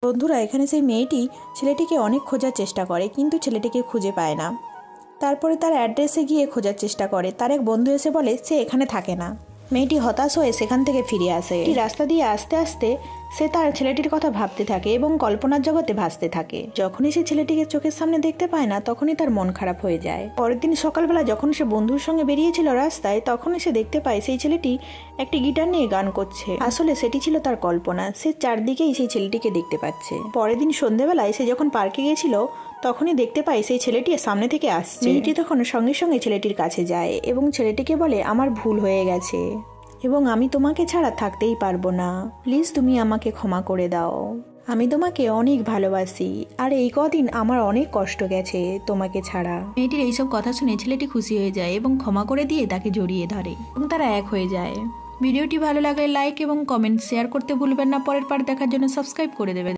বন্ধুরা, এখানে সেই মেয়েটি ছেলেটিকে অনেক খোঁজার চেষ্টা করে, কিন্তু ছেলেটিকে খুঁজে পায় না। তারপরে তার অ্যাড্রেসে গিয়ে খোঁজার চেষ্টা করে। তার এক বন্ধু এসে বলে সে এখানে থাকে না। মেয়েটি হতাশ হয়ে সেখান থেকে ফিরে আসে। রাস্তা দিয়ে আস্তে আস্তে সে তার ছেলেটির কথা ভাবতে থাকে এবং কল্পনার জগতে ভাসতে থাকে। যখনই সে ছেলেটিকে চোখের সামনে দেখতে পায় না, তখনই তার মন খারাপ হয়ে যায়। পরের দিন সকালবেলা যখন সে বন্ধুর সঙ্গে বেরিয়েছিল রাস্তায়, তখনই সে দেখতে পায় সেই ছেলেটি একটি গিটার নিয়ে গান করছে। আসলে সেটি ছিল তার কল্পনা। সে চারদিকেই সেই ছেলেটিকে দেখতে পাচ্ছে। পরের দিন সন্ধ্যেবেলায় সে যখন পার্কে গিয়েছিল, তখনই দেখতে পায় সেই ছেলেটি সামনে থেকে আসছে। মেয়েটি তখন সঙ্গে সঙ্গে ছেলেটির কাছে যায় এবং ছেলেটিকে বলে আমার ভুল হয়ে গেছে এবং আমি তোমাকে ছাড়া থাকতেই পারবো না। প্লিজ তুমি আমাকে ক্ষমা করে দাও। আমি তোমাকে অনেক ভালোবাসি, আর এই কদিন আমার অনেক কষ্ট গেছে তোমাকে ছাড়া। মেয়েটির এইসব কথা শুনে ছেলেটি খুশি হয়ে যায় এবং ক্ষমা করে দিয়ে তাকে জড়িয়ে ধরে এবং তারা এক হয়ে যায়। ভিডিওটি ভালো লাগলে লাইক এবং কমেন্ট শেয়ার করতে ভুলবেন না। পরের পার্ট দেখার জন্য সাবস্ক্রাইব করে দেবেন।